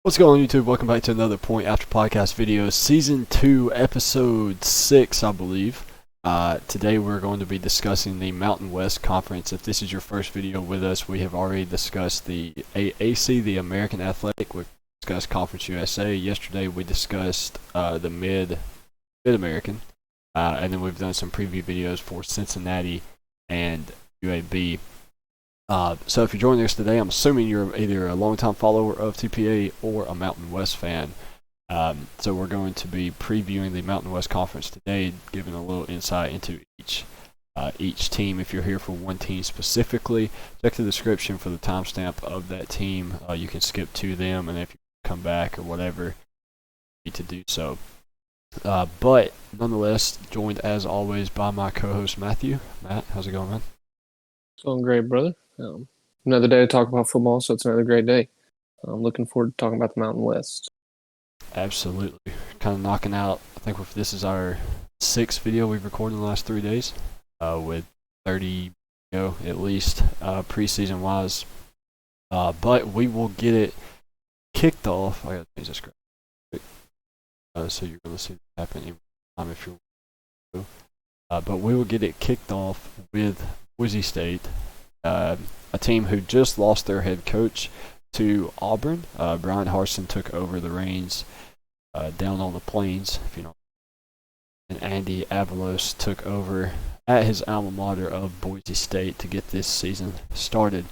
What's going on, YouTube? Welcome back to another Point After Podcast video, Season 2, Episode 6, I believe. Today we're going to be discussing the Mountain West Conference. If this is your first video with us, we have already discussed the AAC, the American Athletic. We've discussed Conference USA. Yesterday we discussed the Mid-American. And then we've done some preview videos for Cincinnati and UAB. So if you're joining us today, I'm assuming you're either a longtime follower of TPA or a Mountain West fan. So we're going to be previewing the Mountain West Conference today, giving a little insight into each team. If you're here for one team specifically, check the description for the timestamp of that team. You can skip to them, and if you come back or whatever, you need to do so. But nonetheless, joined as always by my co-host Matthew. Matt, how's it going, man? It's going great, brother. Another day to talk about football, so it's another great day. I'm looking forward to talking about the Mountain West. Absolutely. Kind of knocking out, I think this is our 6th video we've recorded in the last 3 days, with 30 at least preseason-wise. But we will get it kicked off. I got to change this graphic. So you're going to see that happen every time if you want to. But we will get it kicked off with Boise State, a team who just lost their head coach to Auburn. Brian Harsin took over the reins down on the Plains, if you know. And Andy Avalos took over at his alma mater of Boise State to get this season started.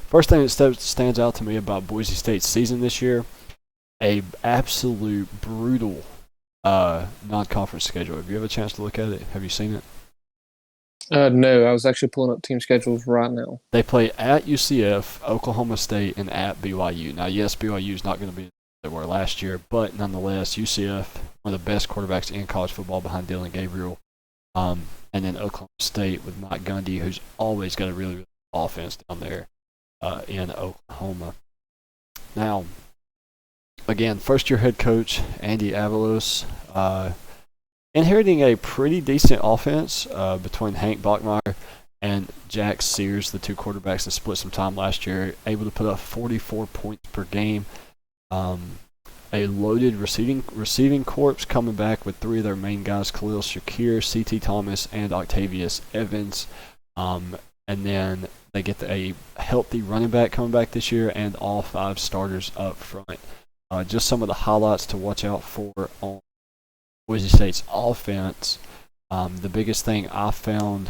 First thing that stands out to me about Boise State's season this year, a absolute brutal non-conference schedule. Have you ever had a chance to look at it? Have you seen it? No, I was actually pulling up team schedules right now. They play at UCF, Oklahoma State, and at BYU. Now, yes, BYU is not going to be they were last year, but nonetheless, UCF, one of the best quarterbacks in college football behind Dylan Gabriel, and then Oklahoma State with Mike Gundy, who's always got a really, really good offense down there in Oklahoma. Now, again, first-year head coach Andy Avalos, inheriting a pretty decent offense between Hank Bachmeier and Jack Sears, the two quarterbacks that split some time last year, able to put up 44 points per game. A loaded receiving corps coming back with 3 of their main guys, Khalil Shakir, C.T. Thomas, and Octavius Evans. And then they get a healthy running back coming back this year and all 5 starters up front. Just some of the highlights to watch out for on Boise State's offense. The biggest thing I found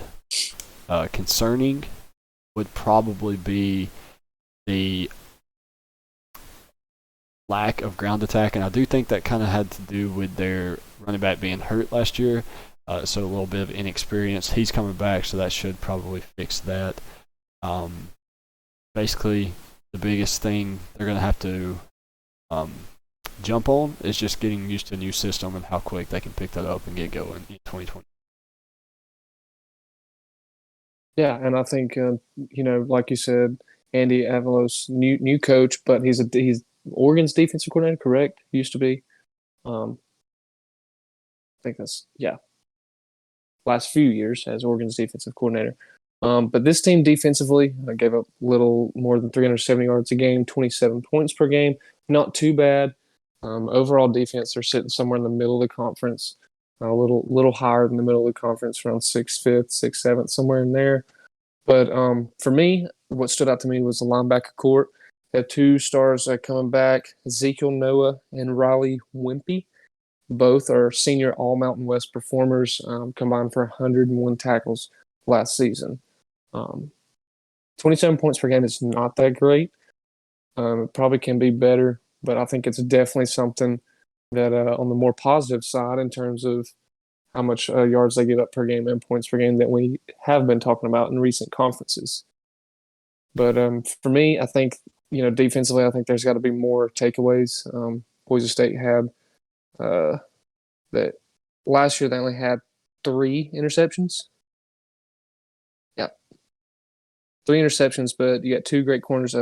concerning would probably be the lack of ground attack, and I do think that kind of had to do with their running back being hurt last year, so a little bit of inexperience. He's coming back, so that should probably fix that. Basically, the biggest thing they're going to have to jump on is just getting used to a new system and how quick they can pick that up and get going in 2020. Yeah, and I think like you said, Andy Avalos, new coach, but he's Oregon's defensive coordinator, correct? Used to be. I think that's last few years as Oregon's defensive coordinator. But this team defensively gave up little more than 370 yards a game, 27 points per game. Not too bad. Overall defense, they're sitting somewhere in the middle of the conference, a little higher than the middle of the conference, around 6th, 5th, 6th, 7th, somewhere in there. But for me, what stood out to me was the linebacker court. They have 2 stars coming back, Ezekiel Noah and Riley Wimpy. Both are senior All-Mountain West performers, combined for 101 tackles last season. 27 points per game is not that great. It probably can be better, but I think it's definitely something that on the more positive side in terms of how much yards they give up per game and points per game that we have been talking about in recent conferences. But for me, I think, defensively, I think there's got to be more takeaways. Boise State had that last year they only had 3 interceptions. Yeah, 3 interceptions, but you got 2 great corners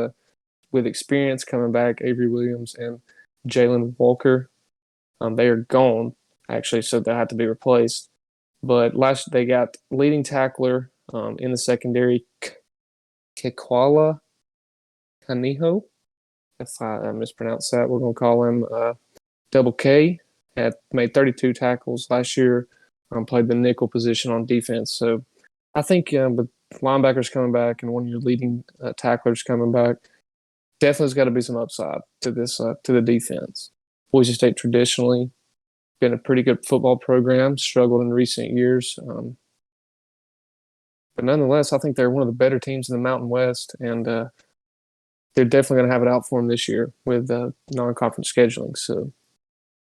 with experience coming back, Avery Williams and Jalen Walker. They are gone, actually, so they have to be replaced. But last they got leading tackler in the secondary, Kekwala Kaniho, if I mispronounced that, we're going to call him Double K. Had made 32 tackles last year. Played the nickel position on defense. So I think with linebackers coming back and one of your leading tacklers coming back, definitely's got to be some upside to this to the defense. Boise State traditionally been a pretty good football program, struggled in recent years. But nonetheless, I think they're one of the better teams in the Mountain West, and they're definitely going to have it out for them this year with non-conference scheduling. So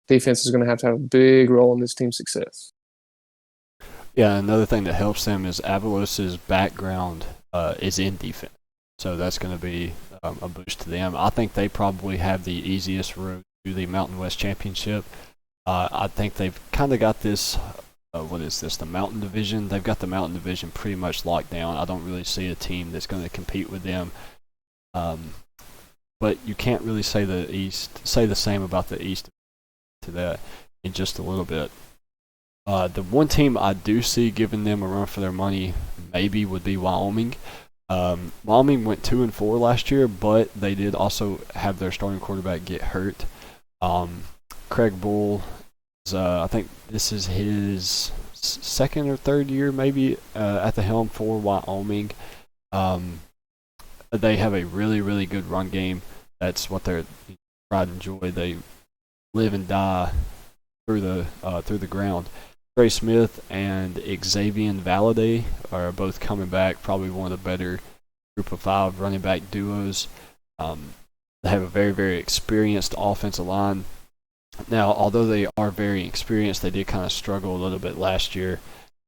defense is going to have a big role in this team's success. Yeah, another thing that helps them is Avalos' background is in defense. So that's going to be a boost to them. I think they probably have the easiest road to the Mountain West Championship. I think they've kind of got this, the Mountain Division. They've got the Mountain Division pretty much locked down. I don't really see a team that's going to compete with them. But you can't really say the same about the East to that in just a little bit. The one team I do see giving them a run for their money maybe would be Wyoming. Wyoming went 2-4 last year, but they did also have their starting quarterback get hurt. Craig Bull is, I think this is his second or third year maybe at the helm for Wyoming. They have a really, really good run game. That's what their pride and joy. They live and die through the ground. Trey Smith and Xavier Valade are both coming back, probably one of the better group of 5 running back duos. They have a very, very experienced offensive line. Now, although they are very experienced, they did kind of struggle a little bit last year.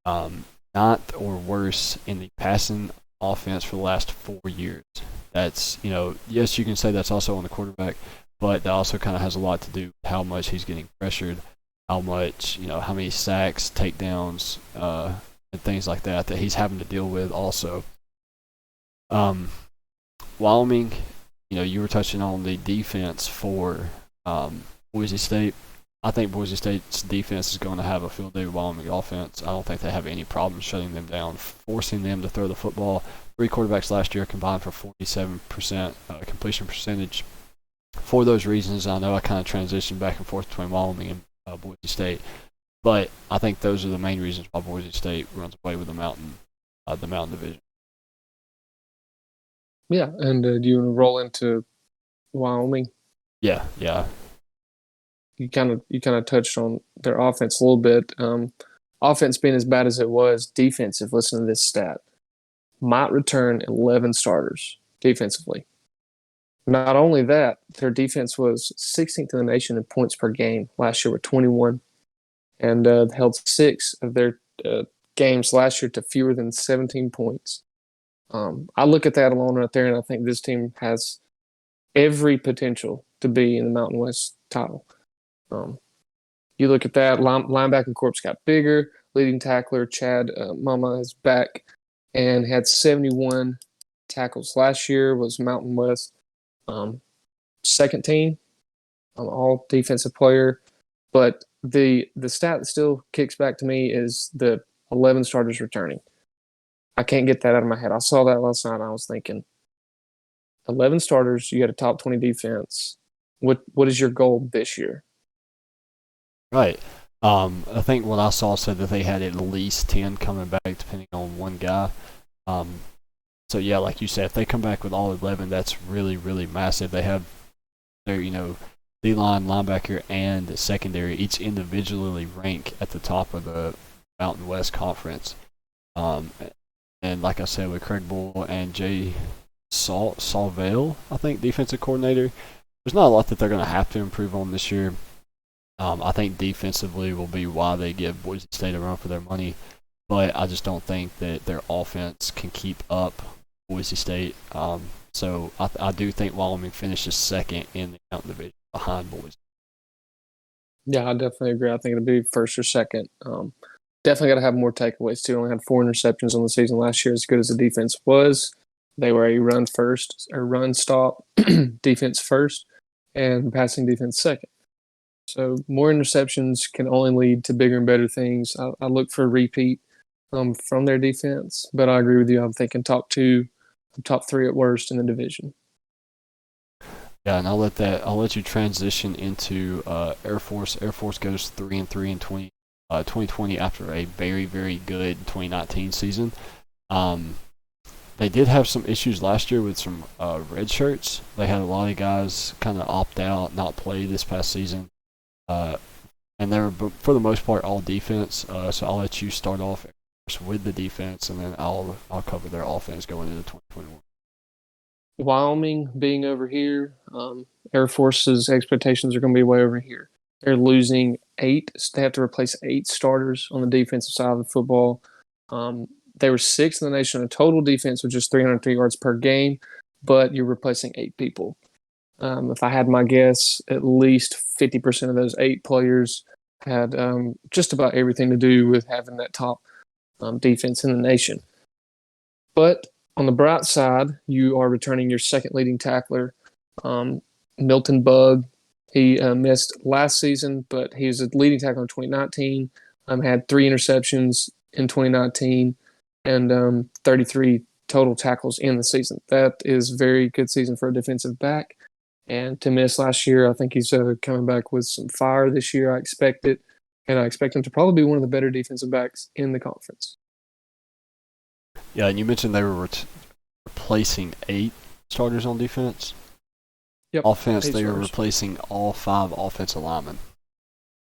Ninth or worse in the passing offense for the last 4 years. That's, yes, you can say that's also on the quarterback, but that also kind of has a lot to do with how much he's getting pressured, how much, how many sacks, takedowns, and things like that he's having to deal with also. Wyoming, you were touching on the defense for Boise State. I think Boise State's defense is going to have a field day with Wyoming offense. I don't think they have any problem shutting them down, forcing them to throw the football. 3 quarterbacks last year combined for 47% completion percentage. For those reasons, I know I kind of transitioned back and forth between Wyoming and Boise State, but I think those are the main reasons why Boise State runs away with the Mountain Division. Yeah, and do you want to roll into Wyoming? Yeah. You kind of touched on their offense a little bit. Offense being as bad as it was, defensive. Listen to this stat: might return 11 starters defensively. Not only that, their defense was 16th in the nation in points per game last year with 21, and held 6 of their games last year to fewer than 17 points. I look at that alone right there, and I think this team has every potential to be in the Mountain West title. You look at that, linebacker corps got bigger. Leading tackler Chad Mama is back and had 71 tackles last year, was Mountain West second team, all defensive player. But the stat that still kicks back to me is the 11 starters returning. I can't get that out of my head. I saw that last night and I was thinking, 11 starters, you got a top 20 defense. What is your goal this year? Right. I think what I saw said that they had at least 10 coming back, depending on one guy. So yeah, like you said, if they come back with all 11, that's really, really massive. They have their, D-line, linebacker, and secondary each individually rank at the top of the Mountain West Conference. And like I said, with Craig Bull and Jay Salvale, I think, defensive coordinator, there's not a lot that they're going to have to improve on this year. I think defensively will be why they give Boise State a run for their money, but I just don't think that their offense can keep up Boise State. So I do think Wyoming finishes second in the Mountain Division behind Boise. Yeah, I definitely agree. I think it'll be first or second. Definitely got to have more takeaways too. Only had 4 interceptions on the season last year. As good as the defense was, they were a run stop defense first, and passing defense second. So more interceptions can only lead to bigger and better things. I look for a repeat from their defense, but I agree with you. I'm thinking top 2, top 3 at worst in the division. Yeah, and I'll let you transition into Air Force. Air Force goes 3-3 in 2020 after a very, very good 2019 season. Um, they did have some issues last year with some red shirts. They had a lot of guys kind of opt out, not play this past season. Uh, and they were, for the most part, all defense. So I'll let you start off with the defense, and then I'll cover their offense going into 2021. Wyoming being over here, Air Force's expectations are going to be way over here. They're losing 8. They have to replace 8 starters on the defensive side of the football. They were 6th in the nation in total defense with just 303 yards per game, but you're replacing 8 people. If I had my guess, at least 50% of those 8 players had just about everything to do with having that top defense in the nation. But on the bright side, you are returning your second leading tackler, Milton Bugg. He missed last season, but he was a leading tackler in 2019. Had 3 interceptions in 2019 and 33 total tackles in the season. That is a very good season for a defensive back. And to miss last year, I think he's coming back with some fire this year. I expect it, and I expect him to probably be one of the better defensive backs in the conference. Yeah, and you mentioned they were replacing 8 starters on defense. Yep. Offense, they were replacing all 5 offensive linemen.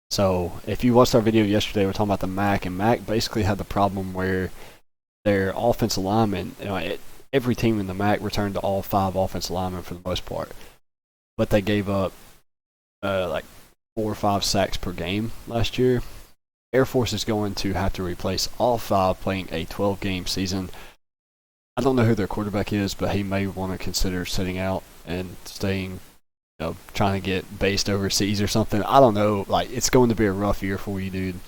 So if you watched our video yesterday, we were talking about the MAC, and MAC basically had the problem where their offensive linemen, every team in the MAC returned to all 5 offensive linemen for the most part, but they gave up like 4 or 5 sacks per game last year. Air Force is going to have to replace all 5 playing a 12-game season. I don't know who their quarterback is, but he may want to consider sitting out and staying, trying to get based overseas or something. I don't know. Like, it's going to be a rough year for you, dude.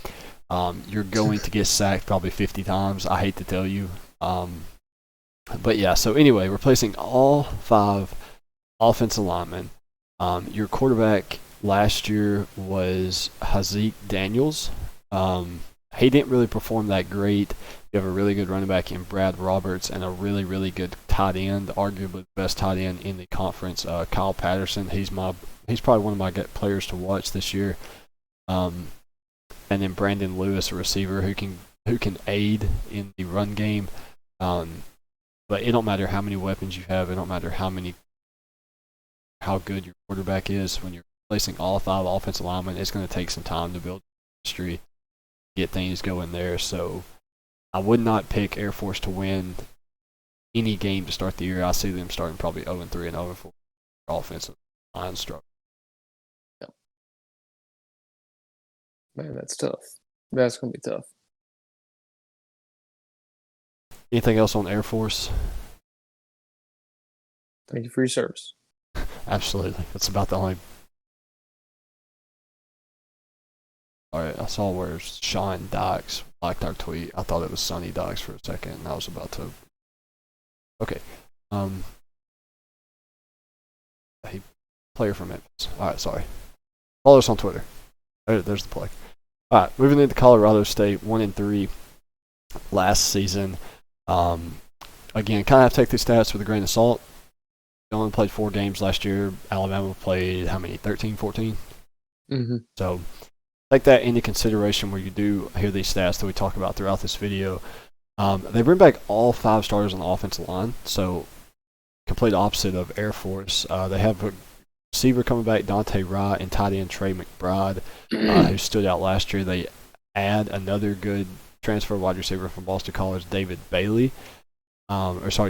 You're going to get sacked probably 50 times. I hate to tell you. But yeah, so anyway, replacing all 5 offensive linemen. Your quarterback last year was Hazik Daniels. He didn't really perform that great. You have a really good running back in Brad Roberts and a really, really good tight end, arguably the best tight end in the conference, Kyle Patterson. He's probably one of my players to watch this year. And then Brandon Lewis, a receiver who can aid in the run game. But it don't matter how many weapons you have. It don't matter how good your quarterback is. When you're replacing all 5 offensive linemen, it's going to take some time to build history, get things going there. So I would not pick Air Force to win any game to start the year. I see them starting probably 0-3 and 0-4 offensive line struggle. Yeah. Man, that's tough. That's going to be tough. Anything else on Air Force? Thank you for your service. Absolutely. That's about the only. All right, I saw where Sean Dykes liked our tweet. I thought it was Sonny Dykes for a second, and I was about to. Okay. Player from Memphis. All right, sorry. Follow us on Twitter. There's the plug. All right, moving into Colorado State, 1-3 last season. Again, kind of have to take these stats with a grain of salt. They only played 4 games last year. Alabama played how many? 13, 14? Mm-hmm. So take that into consideration when you do hear these stats that we talk about throughout this video. They bring back all 5 starters on the offensive line, so complete opposite of Air Force. They have a receiver coming back, Dante Wright, and tight end Trey McBride, who stood out last year. They add another good transfer wide receiver from Boston College, David Bailey.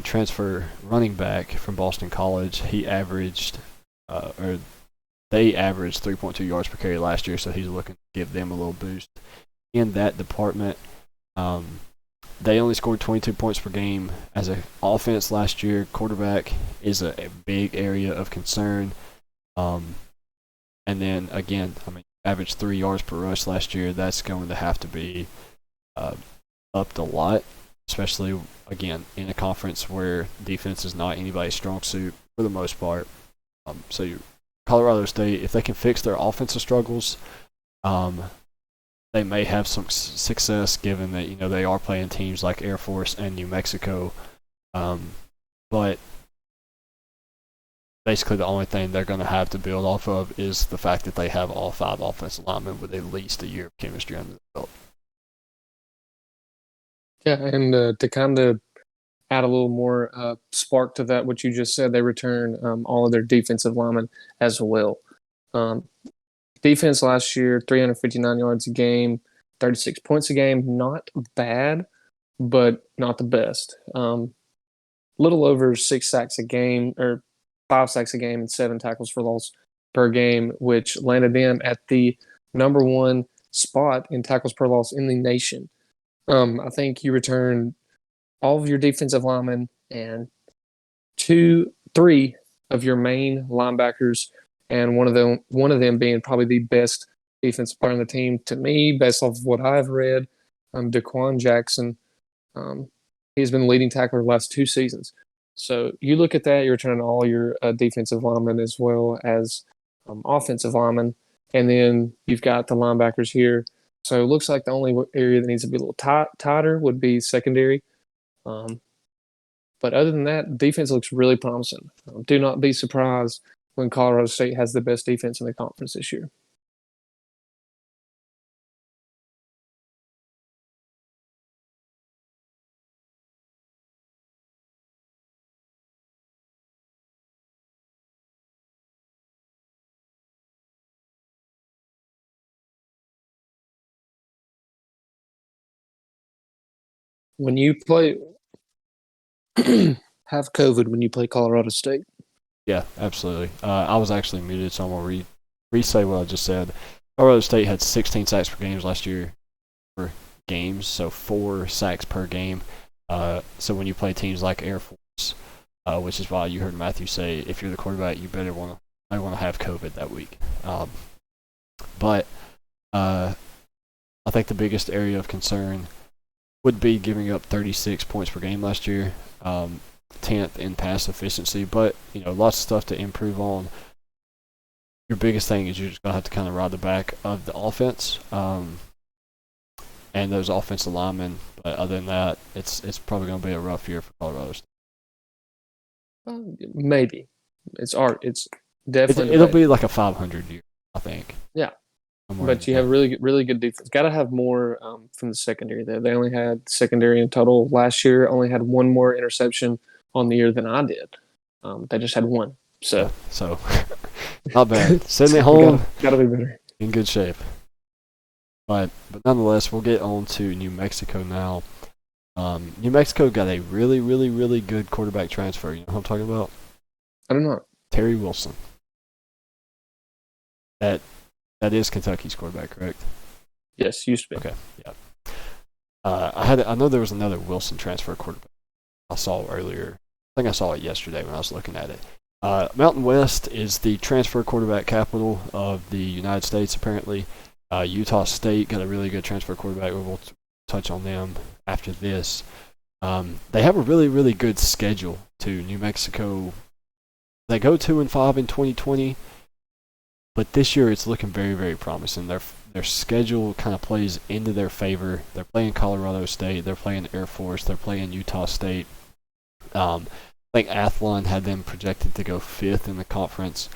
Transfer running back from Boston College. He averaged, they averaged 3.2 yards per carry last year, so he's looking to give them a little boost in that department. They only scored 22 points per game as an offense last year. Quarterback is a big area of concern. And then, again, averaged 3 yards per rush last year. That's going to have to be upped a lot, especially, again, in a conference where defense is not anybody's strong suit for the most part. Colorado State, if they can fix their offensive struggles, they may have some success given that, they are playing teams like Air Force and New Mexico. But basically the only thing they're going to have to build off of is the fact that they have all 5 offensive linemen with at least a year of chemistry under the belt. Yeah, and to kind of add a little more spark to that, what you just said, they return all of their defensive linemen as well. Um, defense last year, 359 yards a game, 36 points a game. Not bad, but not the best. Little over 6 sacks a game, or 5 sacks a game, and 7 tackles for loss per game, which landed them at the number 1 spot in tackles per loss in the nation. I think you return all of your defensive linemen and 3 of your main linebackers, and one of them being probably the best defensive player on the team to me, based off of what I've read. Daquan Jackson. He's been the leading tackler the last 2 seasons. So you look at that, you're returning all your defensive linemen as well as offensive linemen, and then you've got the linebackers here. So it looks like the only area that needs to be a little tighter would be secondary. But other than that, defense looks really promising. Do not be surprised when Colorado State has the best defense in the conference this year. When you play, have COVID when you play Colorado State. Yeah, absolutely. I was actually muted, so I'm going to re-say what I just said. Colorado State had 16 sacks per game last year for games, so 4 sacks per game. So when you play teams like Air Force, which is why you heard Matthew say, if you're the quarterback, you better want to have COVID that week. But I think the biggest area of concern would be giving up 36 points per game last year, 10th in pass efficiency. But lots of stuff to improve on. Your biggest thing is you're just gonna have to kind of ride the back of the offense, and those offensive linemen. But other than that, it's probably gonna be a rough year for Colorado State. Maybe it's art. It's definitely it'll be like a 500 year, I think. Yeah. But you have really good defense. Got to have more from the secondary there. They only had secondary in total last year. Only had 1 more interception on the year than I did. They just had 1. So not bad. Sitting at home, got to be better. In good shape. But nonetheless, we'll get on to New Mexico now. New Mexico got a really, really, really good quarterback transfer. You know what I'm talking about? I don't know. Terry Wilson. That is Kentucky's quarterback, correct? Yes, used to be. Okay, yeah. I know there was another Wilson transfer quarterback I saw earlier. I think I saw it yesterday when I was looking at it. Mountain West is the transfer quarterback capital of the United States, apparently. Utah State got a really good transfer quarterback. We'll touch on them after this. They have a really, really good schedule, too. New Mexico, they go 2-5 in 2020. But this year it's looking very, very promising. Their schedule kind of plays into their favor. They're playing Colorado State. They're playing Air Force. They're playing Utah State. I think Athlon had them projected to go 5th in the conference.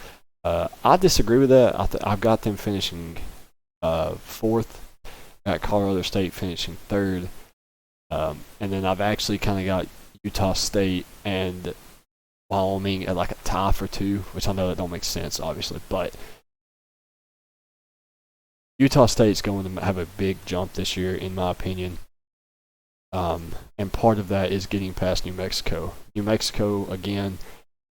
I disagree with that. I've got them finishing 4th. Got Colorado State finishing 3rd. And then I've actually kind of got Utah State and Wyoming at like a tie for 2, which I know that don't make sense, obviously, but Utah State's going to have a big jump this year, in my opinion. And part of that is getting past New Mexico. New Mexico, again,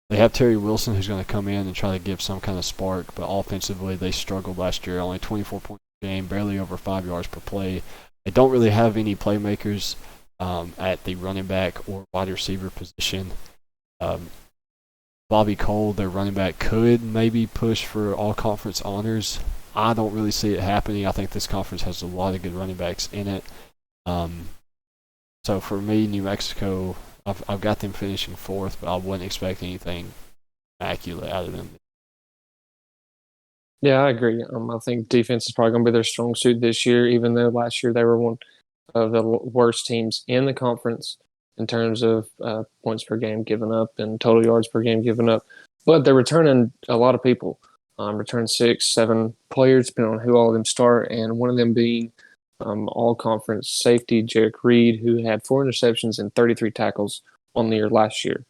they have Terry Wilson who's going to come in and try to give some kind of spark, but offensively they struggled last year. Only 24 points per game, barely over 5 yards per play. They don't really have any playmakers at the running back or wide receiver position. Bobby Cole, their running back, could maybe push for all-conference honors. I don't really see it happening. I think this conference has a lot of good running backs in it. So for me, New Mexico, I've got them finishing 4th, but I wouldn't expect anything immaculate out of them. Yeah, I agree. I think defense is probably going to be their strong suit this year, even though last year they were one of the worst teams in the conference in terms of points per game given up and total yards per game given up. but they're returning a lot of people. Return 6, 7 players, depending on who all of them start, and one of them being all conference safety Jarek Reed, who had 4 interceptions and 33 tackles on the year last year.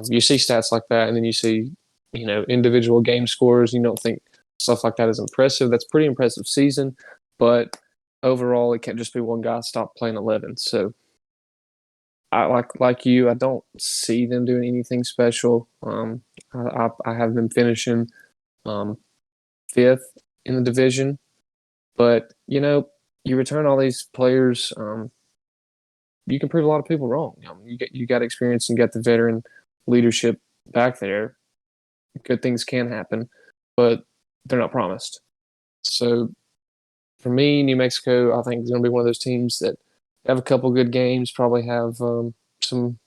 You see stats like that, and then you see, individual game scores. You don't think stuff like that is impressive. That's pretty impressive season, but overall, it can't just be one guy stop playing 11. So, I like you. I don't see them doing anything special. I have them finishing um, fifth in the division, but you return all these players. You can prove a lot of people wrong. You got experience and got the veteran leadership back there. Good things can happen, but they're not promised. So for me, New Mexico, I think is going to be one of those teams that have a couple good games, probably have some,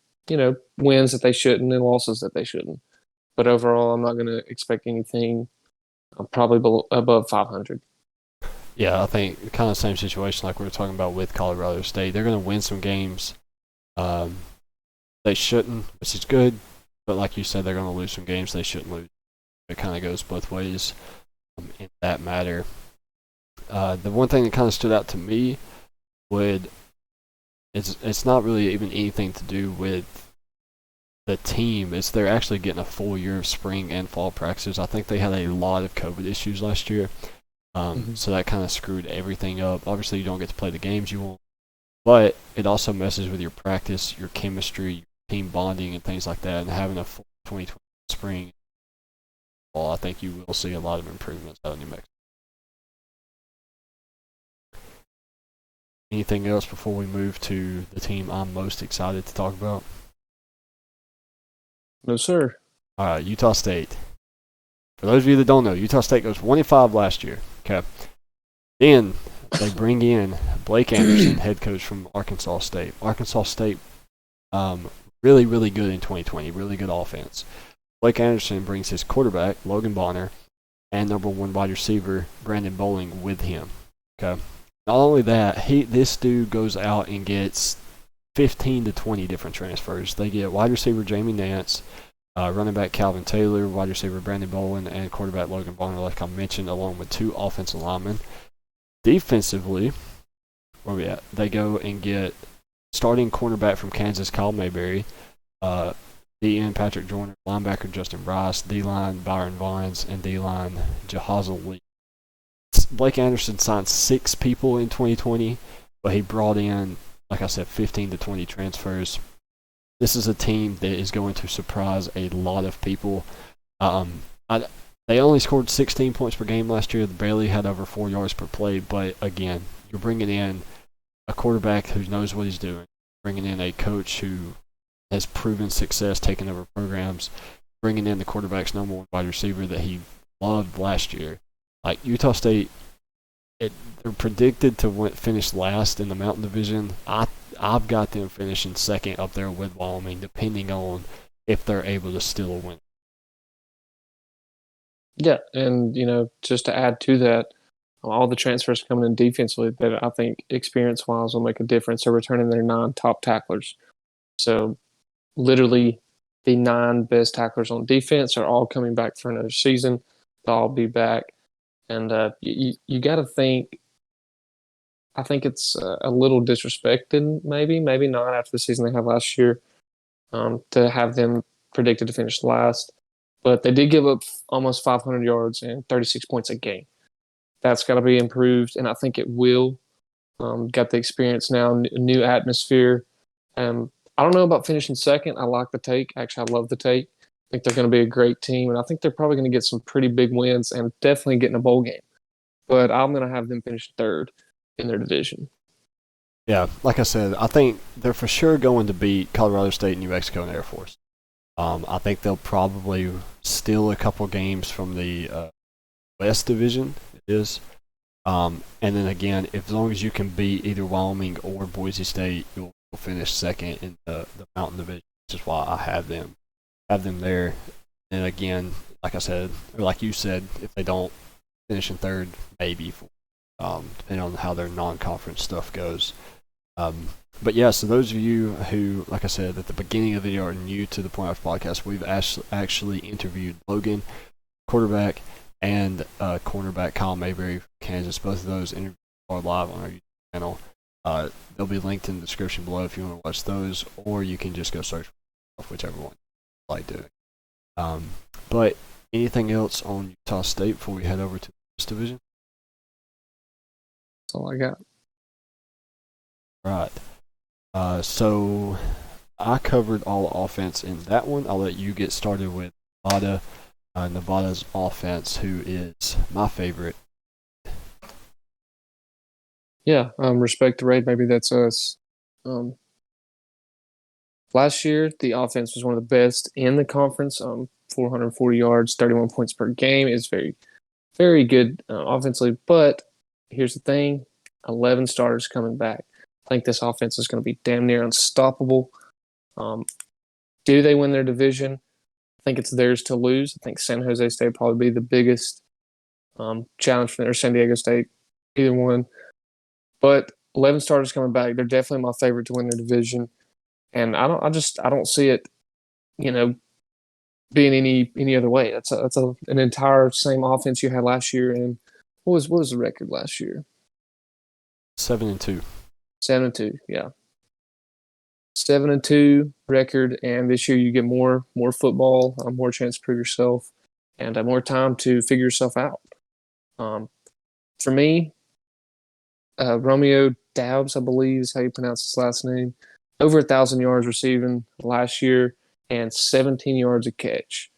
wins that they shouldn't and losses that they shouldn't. But overall, I'm not going to expect anything probably above 500. Yeah, I think kind of the same situation like we were talking about with Colorado State. They're going to win some games. They shouldn't, which is good. But like you said, they're going to lose some games they shouldn't lose. It kind of goes both ways in that matter. The one thing that kind of stood out to me it's not really even anything to do with the team. It's they're actually getting a full year of spring and fall practices. I think they had a lot of COVID issues last year. So that kind of screwed everything up. Obviously, you don't get to play the games you want, but it also messes with your practice, your chemistry, your team bonding, and things like that. And having a full 2020 spring, I think you will see a lot of improvements out of New Mexico. Anything else before we move to the team I'm most excited to talk about? No, sir. All right, Utah State. For those of you that don't know, Utah State goes 1-5 last year. Okay. Then they bring in Blake Anderson, head coach from Arkansas State. Arkansas State, really, really good in 2020, really good offense. Blake Anderson brings his quarterback, Logan Bonner, and number 1 wide receiver, Brandon Bowling, with him. Okay. Not only that, this dude goes out and gets 15 to 20 different transfers. They get wide receiver Jamie Nance, running back Calvin Taylor, wide receiver Brandon Bolin, and quarterback Logan Bonner, like I mentioned, along with 2 offensive linemen. Defensively, where we at? They go and get starting cornerback from Kansas, Kyle Mayberry, DN Patrick Joyner, linebacker Justin Bryce, D-line Byron Vines, and D-line Jahazel Lee. Blake Anderson signed 6 people in 2020, but he brought in, like I said, 15 to 20 transfers. This is a team that is going to surprise a lot of people. They only scored 16 points per game last year. They barely had over 4 yards per play. But again, you're bringing in a quarterback who knows what he's doing, bringing in a coach who has proven success taking over programs, bringing in the quarterback's number 1 wide receiver that he loved last year. Like Utah State, they're predicted to finish last in the Mountain Division. I've got them finishing second up there with Wyoming, depending on if they're able to still win. Yeah, and just to add to that, all the transfers coming in defensively that I think experience-wise will make a difference. They're returning their 9 top tacklers. So literally the 9 best tacklers on defense are all coming back for another season. They'll all be back. And you got to think, I think it's a little disrespected, maybe not after the season they had last year, to have them predicted to finish last. But they did give up almost 500 yards and 36 points a game. That's got to be improved, and I think it will. Got the experience now, new atmosphere. I don't know about finishing second. I like the take. Actually, I love the take. I think they're going to be a great team, and I think they're probably going to get some pretty big wins and definitely get in a bowl game. But I'm going to have them finish third in their division. Yeah, like I said, I think they're for sure going to beat Colorado State, New Mexico, and Air Force. I think they'll probably steal a couple games from the West Division. It is. And then again, as long as you can beat either Wyoming or Boise State, you'll finish second in the Mountain Division, which is why I have them there. And again, like I said, or like you said, if they don't finish in third, maybe, depending on how their non-conference stuff goes. But yeah, so those of you who, like I said at the beginning of the video, are new to the Point After Podcast, we've actually interviewed Logan, quarterback, and cornerback Kyle Mayberry from Kansas. Both of those interviews are live on our YouTube channel. They'll be linked in the description below if you want to watch those, or you can just go search for whichever one you like doing. But anything else on Utah State before we head over to this division? That's all I got. Right. So I covered all the offense in that one. I'll let you get started with Nevada. Nevada's offense, who is my favorite. Yeah, respect the raid. Maybe that's us. Last year, the offense was one of the best in the conference. 440 yards, 31 points per game is very, very good offensively. But here's the thing: 11 starters coming back. I think this offense is going to be damn near unstoppable. Do they win their division? I think it's theirs to lose. I think San Jose State will probably be the biggest challenge for them, or San Diego State, either one. But 11 starters coming back, they're definitely my favorite to win their division. And I don't see it, being any other way. That's an entire same offense you had last year. And what was the record last year? 7-2. 7-2, yeah. 7-2 record, and this year you get more football, more chance to prove yourself, and more time to figure yourself out. For me, Romeo Doubs, I believe is how you pronounce his last name, over 1,000 yards receiving last year and 17 yards a catch.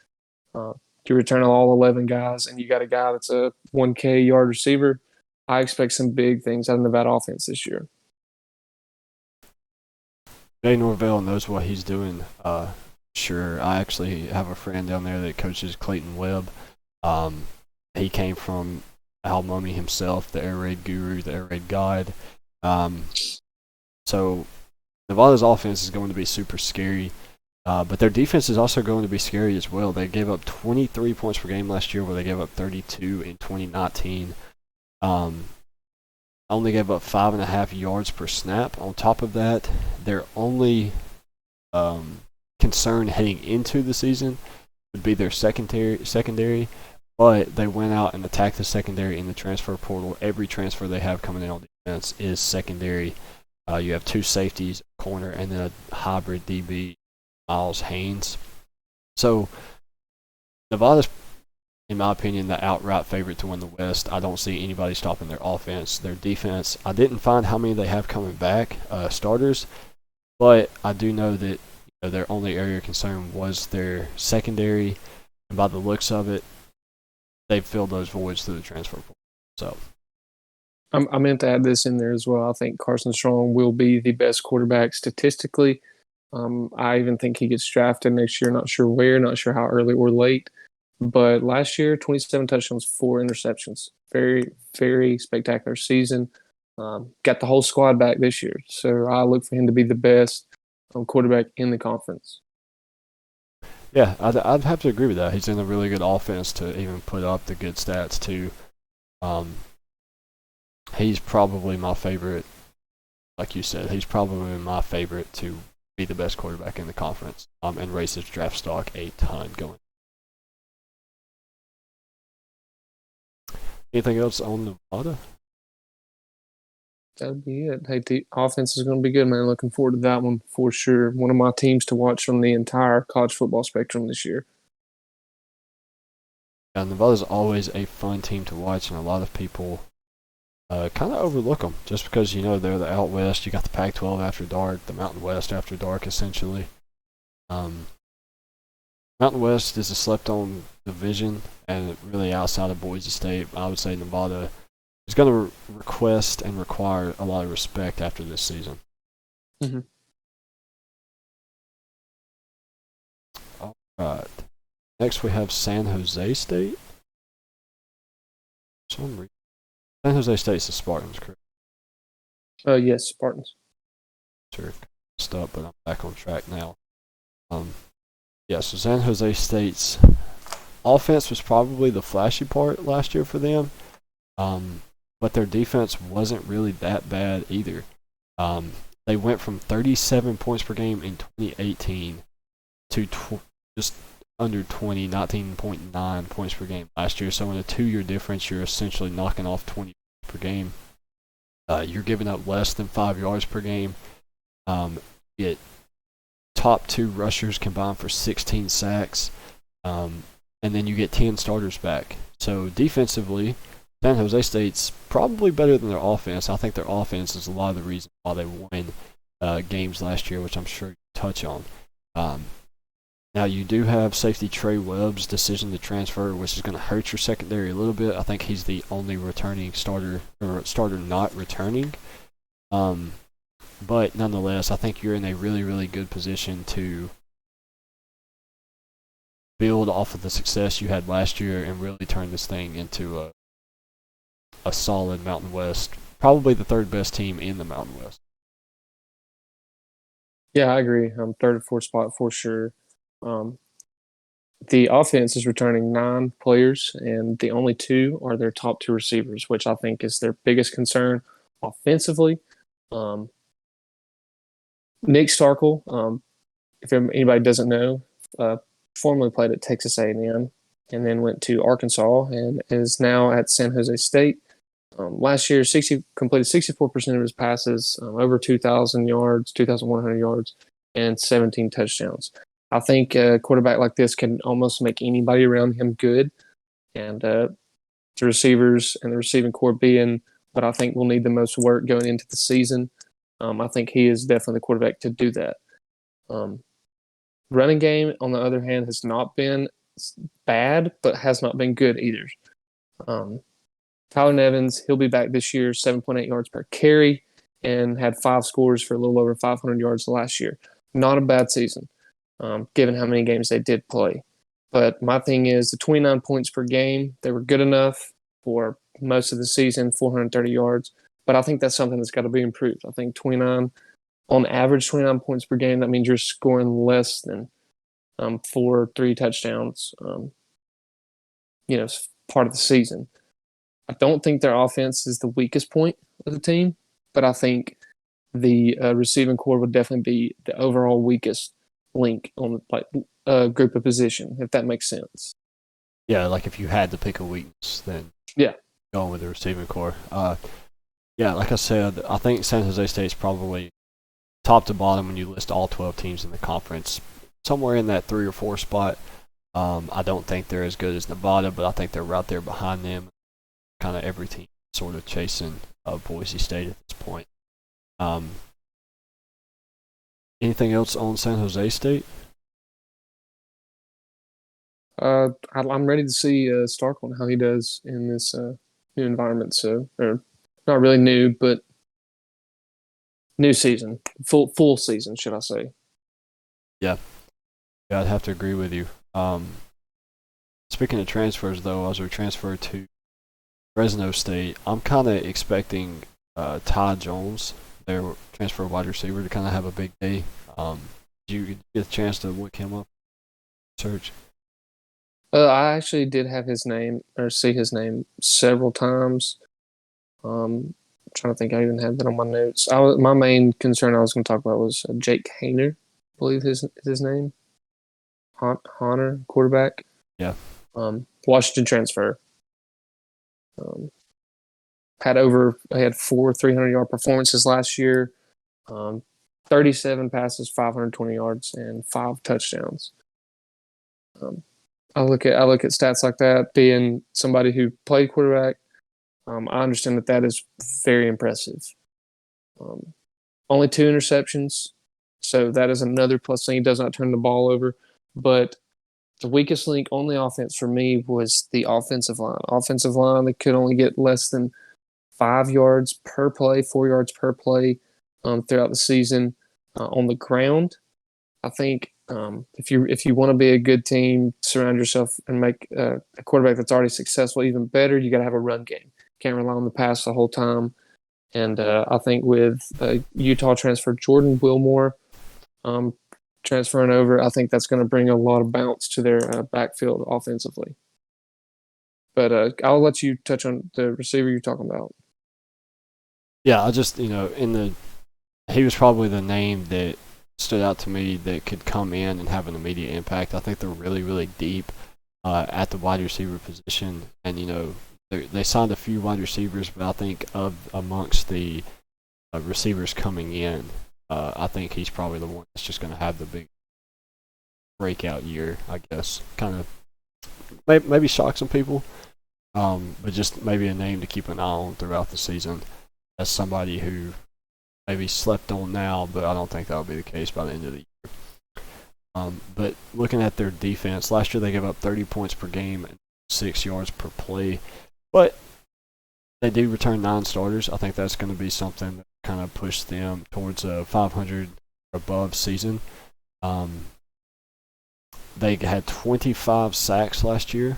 You return all 11 guys, and you got a guy that's a 1K yard receiver. I expect some big things out of the Nevada offense this year. Jay Norvell knows what he's doing. Sure, I actually have a friend down there that coaches Clayton Webb. He came from Al Mummy himself, the air raid guru, the air raid guide. So Nevada's offense is going to be super scary, but their defense is also going to be scary as well. They gave up 23 points per game last year, where they gave up 32 in 2019. Only gave up 5.5 yards per snap. On top of that, their only concern heading into the season would be their secondary, but they went out and attacked the secondary in the transfer portal. Every transfer they have coming in on defense is secondary. You have 2 safeties, a corner, and then a hybrid DB, Miles Haynes. So Nevada's, in my opinion, the outright favorite to win the West. I don't see anybody stopping their offense. Their defense, I didn't find how many they have coming back, starters, but I do know that their only area of concern was their secondary, and by the looks of it, they've filled those voids through the transfer portal. So I meant to add this in there as well. I think Carson Strong will be the best quarterback statistically. I even think he gets drafted next year. Not sure where, not sure how early or late. But last year, 27 touchdowns, 4 interceptions. Very, very spectacular season. Got the whole squad back this year. So I look for him to be the best quarterback in the conference. Yeah, I'd have to agree with that. He's in a really good offense to even put up the good stats too. He's probably my favorite. Like you said, he's probably my favorite to be the best quarterback in the conference and raise his draft stock a ton going. Anything else on Nevada? That'd be it. Hey, the offense is going to be good, man. Looking forward to that one for sure. One of my teams to watch from the entire college football spectrum this year. Yeah, Nevada's always a fun team to watch, and a lot of people kind of overlook them just because, they're the out west. You got the Pac-12 after dark, the Mountain West after dark, essentially. Mountain West is a slept-on division, and really outside of Boise State, I would say Nevada is going to request and require a lot of respect after this season. Mm-hmm. All right. Next, we have San Jose State. For some reason, San Jose State's the Spartans, correct? Yes, Spartans. Sure, messed up, but I'm back on track now. Yeah, so San Jose State's offense was probably the flashy part last year for them, but their defense wasn't really that bad either. They went from 37 points per game in 2018 to just under 20, 19.9 points per game last year. So in a 2-year difference, you're essentially knocking off 20 per game. You're giving up less than 5 yards per game. It top 2 rushers combined for 16 sacks, and then you get 10 starters back. So defensively, San Jose State's probably better than their offense. I think their offense is a lot of the reason why they won games last year, which I'm sure you touch on. Now, you do have safety Trey Webb's decision to transfer, which is going to hurt your secondary a little bit. I think he's the only returning starter, or starter not returning. But nonetheless, I think you're in a really, really good position to build off of the success you had last year and really turn this thing into a solid Mountain West, probably the third best team in the Mountain West. Yeah, I agree. Third or fourth spot for sure. The offense is returning 9 players, and the only 2 are their top 2 receivers, which I think is their biggest concern offensively. Nick Starkel, if anybody doesn't know, formerly played at Texas A&M and then went to Arkansas and is now at San Jose State. Last year, completed 64% of his passes, over 2,000 yards, 2,100 yards, and 17 touchdowns. I think a quarterback like this can almost make anybody around him good. And the receivers and the receiving core being what I think will need the most work going into the season, I think he is definitely the quarterback to do that. Running game, on the other hand, has not been bad, but has not been good either. Tyler Nevins, he'll be back this year, 7.8 yards per carry, and had 5 scores for a little over 500 yards last year. Not a bad season, given how many games they did play. But my thing is the 29 points per game, they were good enough for most of the season, 430 yards. But I think that's something that's got to be improved. I think 29, on average, 29 points per game, that means you're scoring less than 3 touchdowns, part of the season. I don't think their offense is the weakest point of the team, but I think the receiving core would definitely be the overall weakest link on the group of position, if that makes sense. Yeah, like if you had to pick a weakness, then going with the receiving core. Yeah, like I said, I think San Jose State's probably top to bottom when you list all 12 teams in the conference, somewhere in that 3 or 4 spot. I don't think they're as good as Nevada, but I think they're right there behind them. Kind of every team sort of chasing Boise State at this point. Anything else on San Jose State? I'm ready to see Stark on how he does in this new environment. So, or not really new, but new season, full season, should I say? Yeah, I'd have to agree with you. Speaking of transfers, though, as we transfer to Fresno State, I'm kind of expecting Ty Jones, their transfer wide receiver, to kind of have a big day. Did you get a chance to look him up? Search. I actually did have his name or see his name several times. I'm trying to think. I even had that on my notes. My main concern I was going to talk about was Jake Haener, I believe is his name. Haener, quarterback. Yeah. Washington transfer. Had 4 300-yard performances last year, 37 passes, 520 yards, and 5 touchdowns. I look at stats like that. Being somebody who played quarterback, I understand that is very impressive. Only 2 interceptions, so that is another plus thing. He does not turn the ball over, but the weakest link on the offense for me was the offensive line. Offensive line, they could only get less than 5 yards per play, 4 yards per play throughout the season on the ground. I think if you want to be a good team, surround yourself and make a quarterback that's already successful even better. You got to have a run game. Can't rely on the pass the whole time. And I think with Utah transfer Jordan Wilmore transferring over, I think that's going to bring a lot of bounce to their backfield offensively. But I'll let you touch on the receiver you're talking about. Yeah, I just, in the he was probably the name that stood out to me that could come in and have an immediate impact. I think they're really, really deep at the wide receiver position, and they signed a few wide receivers, but I think of amongst the receivers coming in, I think he's probably the one that's just going to have the big breakout year, I guess. Kind of maybe shock some people, but just maybe a name to keep an eye on throughout the season as somebody who maybe slept on now, but I don't think that'll be the case by the end of the year. But looking at their defense, last year they gave up 30 points per game and 6 yards per play, but they do return 9 starters. I think that's going to be something that kind of push them towards a 500 or above season. They had 25 sacks last year.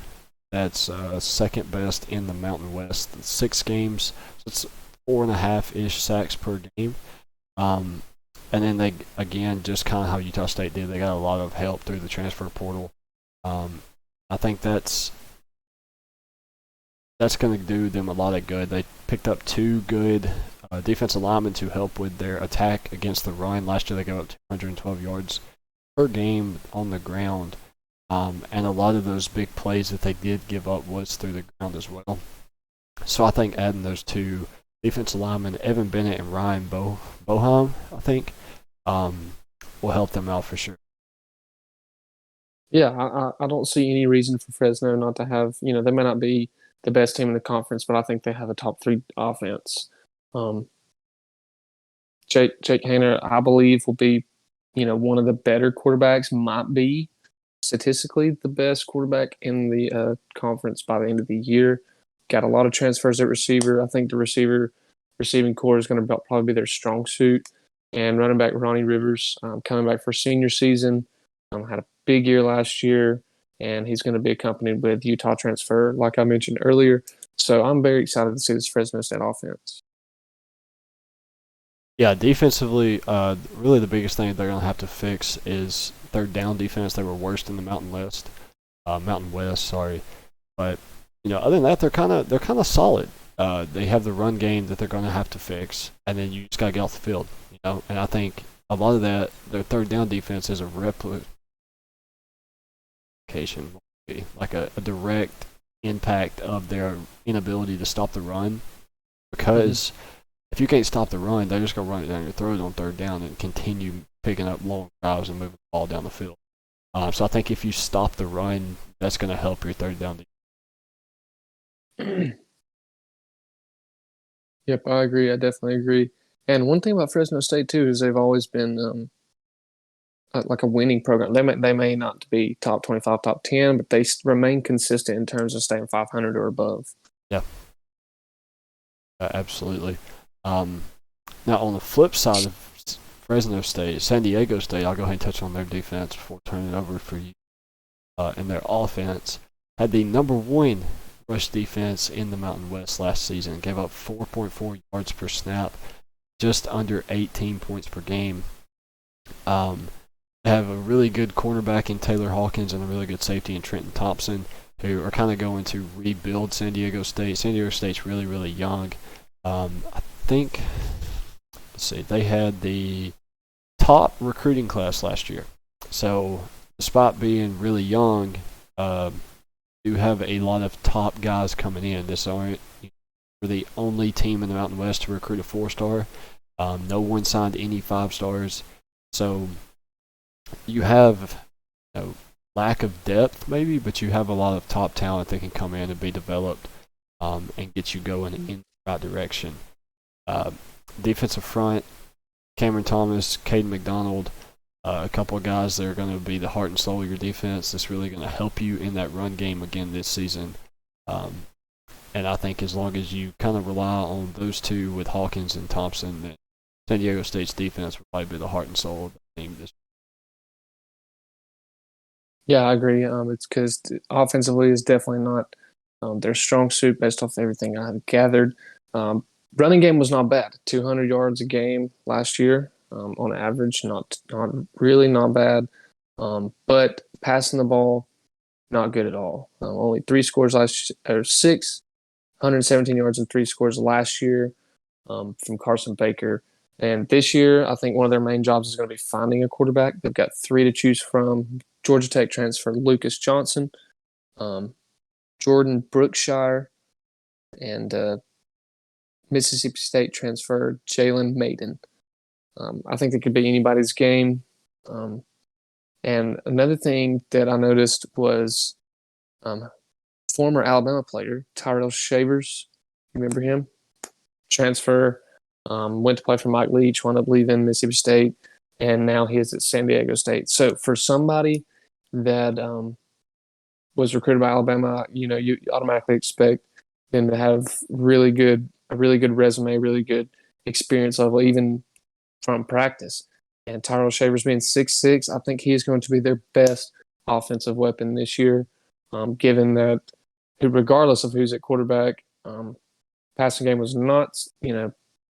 That's second best in the Mountain West. 6 games, so it's 4.5-ish sacks per game. And then they, again, just kind of how Utah State did, they got a lot of help through the transfer portal. I think that's going to do them a lot of good. They picked up 2 good defensive linemen to help with their attack against the run. Last year they gave up 212 yards per game on the ground. And a lot of those big plays that they did give up was through the ground as well. So I think adding those 2 defensive linemen, Evan Bennett and Ryan Boeheim, I think, will help them out for sure. Yeah, I don't see any reason for Fresno not to have, they may not be the best team in the conference, but I think they have a top 3 offense. Jake Haener, I believe, will be, one of the better quarterbacks, might be statistically the best quarterback in the conference by the end of the year. Got a lot of transfers at receiver. I think the receiving core is going to probably be their strong suit. And running back Ronnie Rivers, coming back for senior season, had a big year last year, and he's going to be accompanied with Utah transfer, like I mentioned earlier. So I'm very excited to see this Fresno State offense. Yeah, defensively, really the biggest thing they're going to have to fix is third down defense. They were worst in the Mountain West, sorry. But other than that, they're kind of solid. They have the run game that they're going to have to fix, and then you just got to get off the field. And I think a lot of that, their third down defense is a replication, like a direct impact of their inability to stop the run. Because if you can't stop the run, they're just going to run it down your throat on third down and continue picking up long drives and moving the ball down the field. So I think if you stop the run, that's going to help your third down defense. Yep, I agree. I definitely agree. And one thing about Fresno State too is they've always been like a winning program. They may not be top 25, top 10, but they remain consistent in terms of staying 500 or above. Yeah, absolutely. Now on the flip side of Fresno State, San Diego State, I'll go ahead and touch on their defense before turning it over for you. And their offense had the number 1 rush defense in the Mountain West last season. Gave up 4.4 yards per snap, just under 18 points per game. They have a really good cornerback in Taylor Hawkins and a really good safety in Trenton Thompson, who are kind of going to rebuild San Diego State. San Diego State's really, really young. I think, they had the top recruiting class last year. So despite being really young, do have a lot of top guys coming in. This aren't the only team in the Mountain West to recruit a 4-star. No one signed any 5-stars. So you have lack of depth maybe, but you have a lot of top talent that can come in and be developed and get you going in the right direction. Defensive front, Cameron Thomas, Caden McDonald, a couple of guys that are going to be the heart and soul of your defense. That's really going to help you in that run game again this season. And I think as long as you kind of rely on those 2 with Hawkins and Thompson, then San Diego State's defense will probably be the heart and soul of the team this year. Yeah, I agree. It's because offensively is definitely not their strong suit based off everything I've gathered. Running game was not bad. 200 yards a game last year. On average, not bad. But passing the ball, not good at all. Only 3 scores or 117 yards and 3 scores last year from Carson Baker. And this year, I think one of their main jobs is going to be finding a quarterback. They've got three to choose from: Georgia Tech transfer Lucas Johnson, um, Jordan Brookshire, and Mississippi State transfer Jalen Maiden. I think it could be anybody's game. Um, and another thing that I noticed was um, former Alabama player Tyrell Shavers. You remember him? Transfer, went to play for Mike Leach, wound up leaving Mississippi State, and now he is at San Diego State. So for somebody that was recruited by Alabama, you automatically expect them to have a really good resume, really good experience level, even from practice. And Tyrell Shavers being 6'6", I think he is going to be their best offensive weapon this year, given that regardless of who's at quarterback, passing game was not,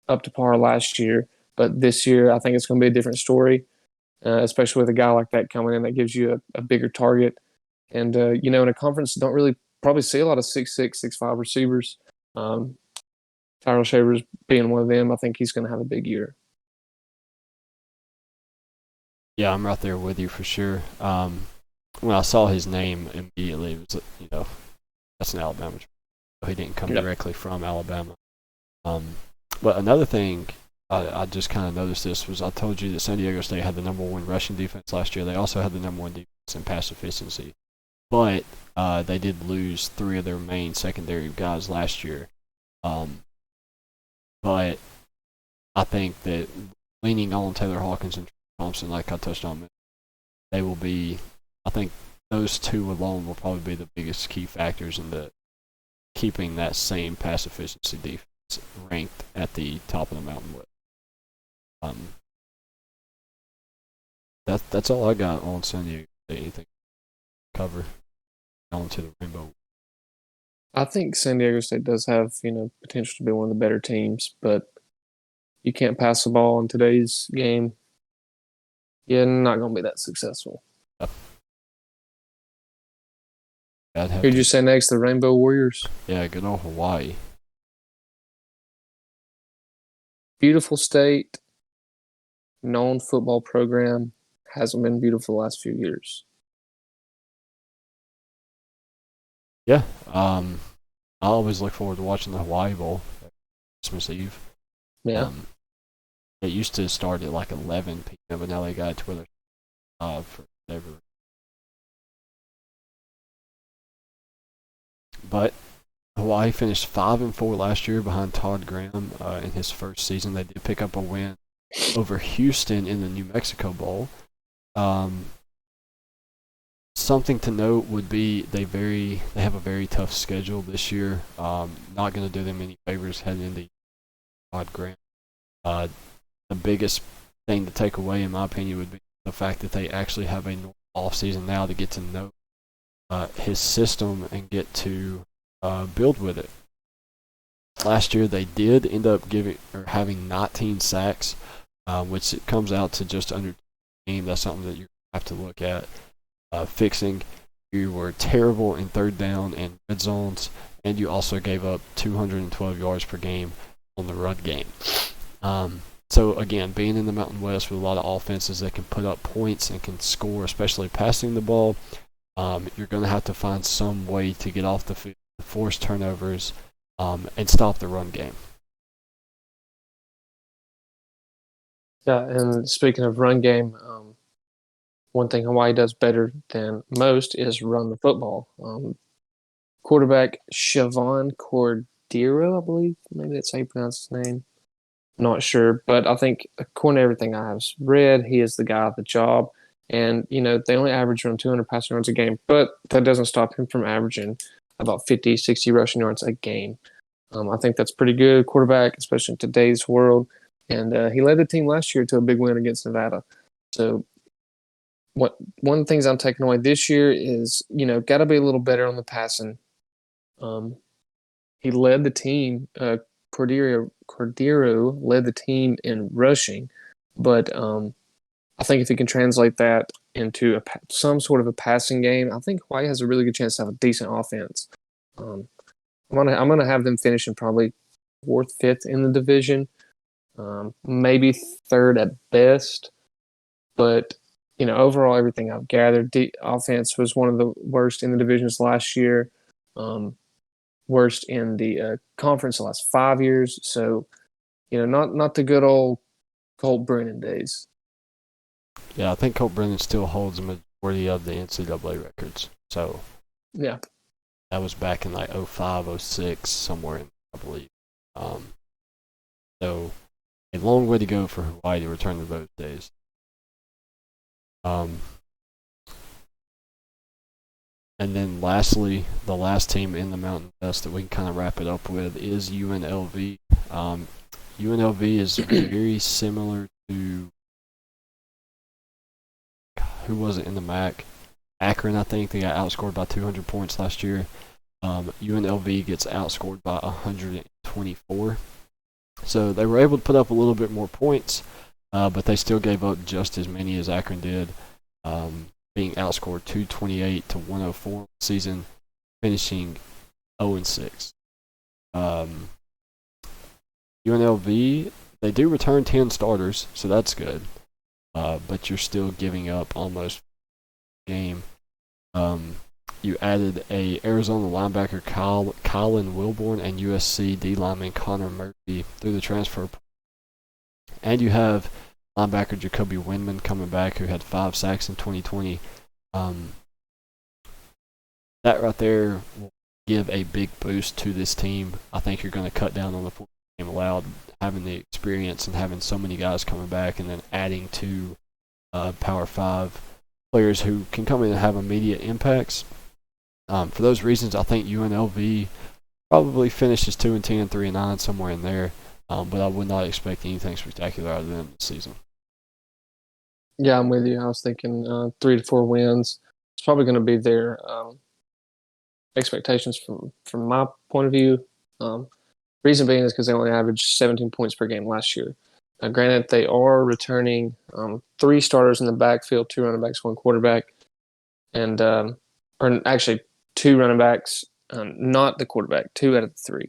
up to par last year. But this year, I think it's going to be a different story, especially with a guy like that coming in that gives you a bigger target. And, in a conference, don't really probably see a lot of 6'6", 6'5" receivers. Tyrell Shavers being one of them, I think he's going to have a big year. Yeah, I'm right there with you for sure. When I saw his name immediately, it was, that's an Alabama. He didn't come directly from Alabama. But another thing I just kind of noticed this was I told you that San Diego State had the number one rushing defense last year. They also had the number one defense in pass efficiency. But they did lose three of their main secondary guys last year. But I think that leaning on Taylor Hawkins and Thompson, like I touched on, they will be. I think those two alone will probably be the biggest key factors in the keeping that same pass efficiency defense ranked at the top of the Mountain West. That's all I got on San Diego. Anything to cover on to the Rainbow? I think San Diego State does have, potential to be one of the better teams, but you can't pass the ball in today's game. You're not going to be that successful. Who'd you say next? The Rainbow Warriors? Yeah, good old Hawaii. Beautiful state, known football program, hasn't been beautiful the last few years. Yeah, I always look forward to watching the Hawaii Bowl Christmas Eve. Yeah. It used to start at like 11 p.m., but now they got it to where they're for whatever. But Hawaii finished 5-4 last year behind Todd Graham in his first season. They did pick up a win over Houston in the New Mexico Bowl. Something to note would be they have a very tough schedule this year. Not going to do them any favors heading into Todd Graham. The biggest thing to take away, in my opinion, would be the fact that they actually have a off season now to get to know his system and get to build with it. Last year they did end up having 19 sacks, which it comes out to just under game. That's something that you have to look at fixing. You were terrible in third down and red zones, and you also gave up 212 yards per game on the run game. So again, being in the Mountain West with a lot of offenses that can put up points and can score, especially passing the ball, you're going to have to find some way to get off the field, force turnovers, and stop the run game. Yeah, and speaking of run game, one thing Hawaii does better than most is run the football. Quarterback Siobhan Cordero, I believe, maybe that's how you pronounce his name. Not sure, but I think according to everything I have read, he is the guy of the job. And, they only average around 200 passing yards a game, but that doesn't stop him from averaging about 50, 60 rushing yards a game. I think that's pretty good quarterback, especially in today's world. And he led the team last year to a big win against Nevada. So one of the things I'm taking away this year is, got to be a little better on the passing. He led the team. Cordero led the team in rushing, but I think if he can translate that into some sort of a passing game, I think Hawaii has a really good chance to have a decent offense. I'm gonna have them finishing probably 4th, 5th in the division. maybe third at best. But overall, everything I've gathered, the offense was one of the worst in the divisions last year, worst in the conference the last 5 years. So, not the good old Colt Brennan days. Yeah, I think Colt Brennan still holds the majority of the NCAA records. So yeah, that was back in like 05, 06, somewhere in, I believe. So a long way to go for Hawaii to return to those days. And then lastly, the last team in the Mountain West that we can kind of wrap it up with is UNLV. UNLV is very similar to, who was it in the MAC? Akron, I think. They got outscored by 200 points last year. UNLV gets outscored by 124. So they were able to put up a little bit more points, but they still gave up just as many as Akron did, being outscored 228 to 104 season, finishing 0-6. UNLV, they do return 10 starters, so that's good, but you're still giving up almost a game. You added a Arizona linebacker, Colin Wilborn, and USC D lineman Connor Murphy through the transfer. And you have linebacker Jacoby Windman coming back, who had 5 sacks in 2020. That right there will give a big boost to this team. I think you're going to cut down on the 4 game allowed, having the experience and having so many guys coming back, and then adding 2 Power 5 players who can come in and have immediate impacts. For those reasons, I think UNLV probably finishes 2-10, 3-9, somewhere in there. But I would not expect anything spectacular out of them this season. Yeah, I'm with you. I was thinking 3 to 4 wins. It's probably going to be their expectations from my point of view. Reason being is because they only averaged 17 points per game last year. Now, granted, they are returning 3 starters in the backfield, 2 running backs, 1 quarterback, and or actually 2 running backs, not the quarterback, 2 out of the 3.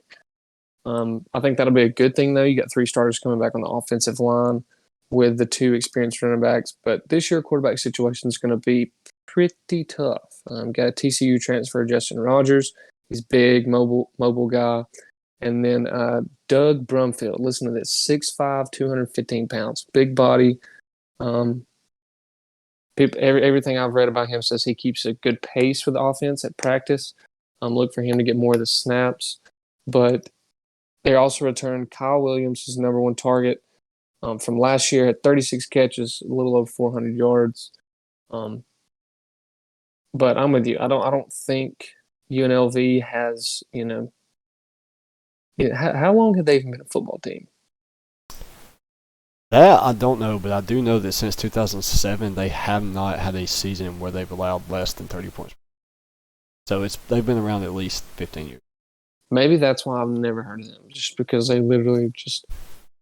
I think that'll be a good thing, though. You got 3 starters coming back on the offensive line with the 2 experienced running backs. But this year, quarterback situation is going to be pretty tough. Got a TCU transfer, Justin Rogers. He's big, mobile guy. And then Doug Brumfield. Listen to this: 6'5", 215 pounds, big body. Everything I've read about him says he keeps a good pace with the offense at practice. Look for him to get more of the snaps. But they also returned Kyle Williams, his number 1 target from last year, at 36 catches, a little over 400 yards. But I'm with you. I don't think UNLV has, how long have they even been a football team? That I don't know, but I do know that since 2007, they have not had a season where they've allowed less than 30 points. So they've been around at least 15 years. Maybe that's why I've never heard of them, just because they literally just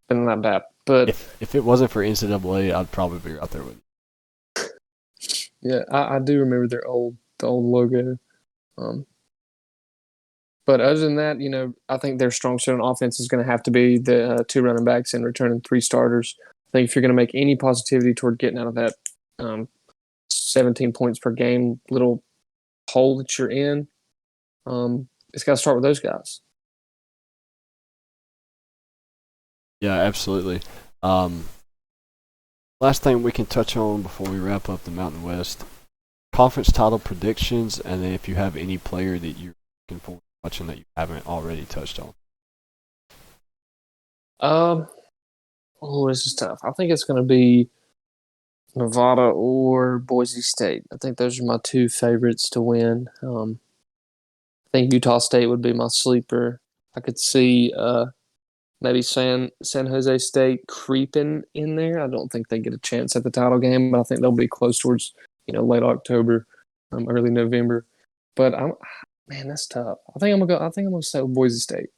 been that bad. But if it wasn't for NCAA, I'd probably be right there with you. Yeah, I do remember the old logo. But other than that, I think their strong suit on offense is going to have to be the 2 running backs and returning 3 starters. I think if you're going to make any positivity toward getting out of that 17 points per game little hole that you're in, it's got to start with those guys. Yeah, absolutely. Last thing we can touch on before we wrap up the Mountain West: conference title predictions, and then if you have any player that you're looking forward to watching that you haven't already touched on. This is tough. I think it's going to be Nevada or Boise State. I think those are my 2 favorites to win. I think Utah State would be my sleeper. I could see maybe San Jose State creeping in there. I don't think they get a chance at the title game, but I think they'll be close towards late October, early November. But that's tough. I think I'm gonna stay with Boise State.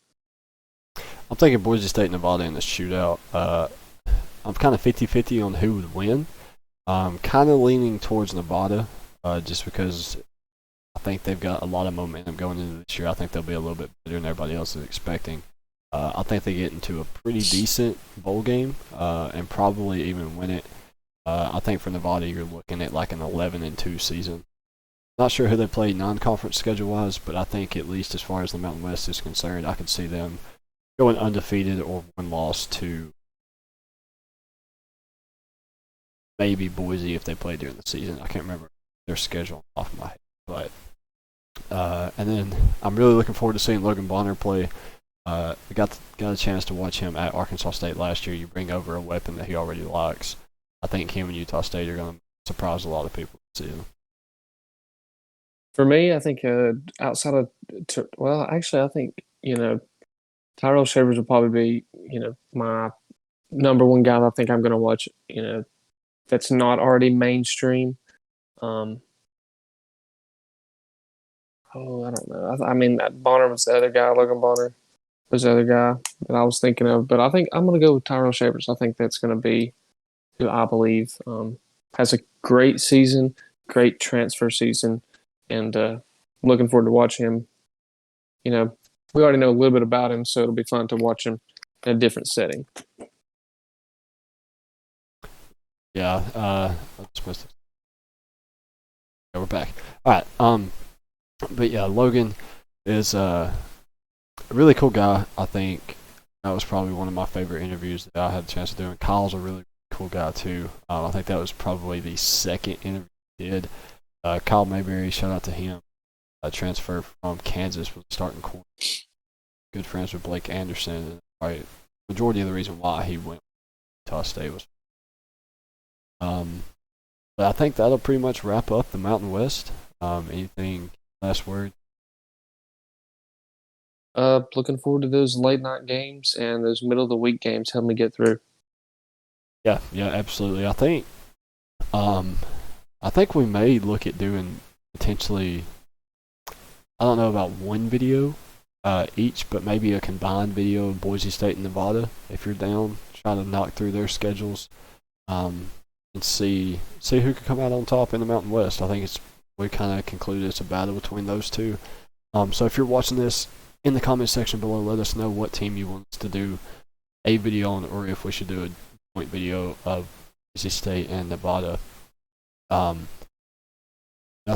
I'm thinking Boise State, Nevada in the shootout. I'm kind of 50-50 on who would win. I'm kind of leaning towards Nevada, just because I think they've got a lot of momentum going into this year. I think they'll be a little bit better than everybody else is expecting. I think they get into a pretty decent bowl game and probably even win it. I think for Nevada, you're looking at like an 11-2 season. Not sure who they play non-conference schedule-wise, but I think at least as far as the Mountain West is concerned, I could see them going undefeated or one loss to maybe Boise if they play during the season. I can't remember their schedule off my head, but and then I'm really looking forward to seeing Logan Bonner play. We got a chance to watch him at Arkansas State last year. You bring over a weapon that he already likes. I think him and Utah State are going to surprise a lot of people to see him. For me, I think outside of I think Tyrell Shavers will probably be my number one guy that I think I'm going to watch. That's not already mainstream. I don't know. I mean, Bonner was the other guy. Logan Bonner was the other guy that I was thinking of. But I think I'm going to go with Tyrell Shavers. I think that's going to be who I believe has a great season, great transfer season, and looking forward to watching him. We already know a little bit about him, so it'll be fun to watch him in a different setting. Yeah, we're back. All right. But yeah, Logan is a really cool guy. I think that was probably one of my favorite interviews that I had the chance to do. And Kyle's a really cool guy too. I think that was probably the second interview he did. Kyle Mayberry, shout out to him. Transfer from Kansas was starting corner. Good friends with Blake Anderson. And probably majority of the reason why he went to Utah State was. But I think that'll pretty much wrap up the Mountain West. Anything last word? Looking forward to those late night games and those middle of the week games. Help me get through. Yeah, absolutely. I think we may look at doing potentially. I don't know about one video each, but maybe a combined video of Boise State and Nevada. If you're down, try to knock through their schedules, and see who can come out on top in the Mountain West. I think we kind of concluded it's a battle between those two. So if you're watching this, in the comment section below, let us know what team you want us to do a video on, or if we should do a joint video of Boise State and Nevada. I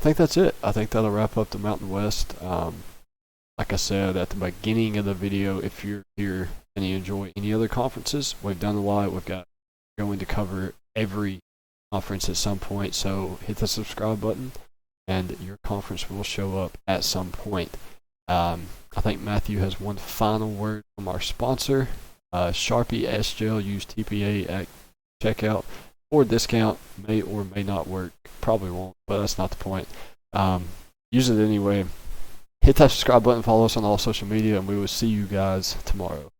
think that's it. I think that'll wrap up the Mountain West. Like I said at the beginning of the video, if you're here and you enjoy any other conferences, we've done a lot. We've got going to cover every conference at some point, so hit the subscribe button and your conference will show up at some point. I think Matthew has one final word from our sponsor, Sharpie S-Gel. Use TPA at checkout or discount. May or may not work. Probably won't, but that's not the point. Use it anyway. Hit that subscribe button, follow us on all social media, and we will see you guys tomorrow.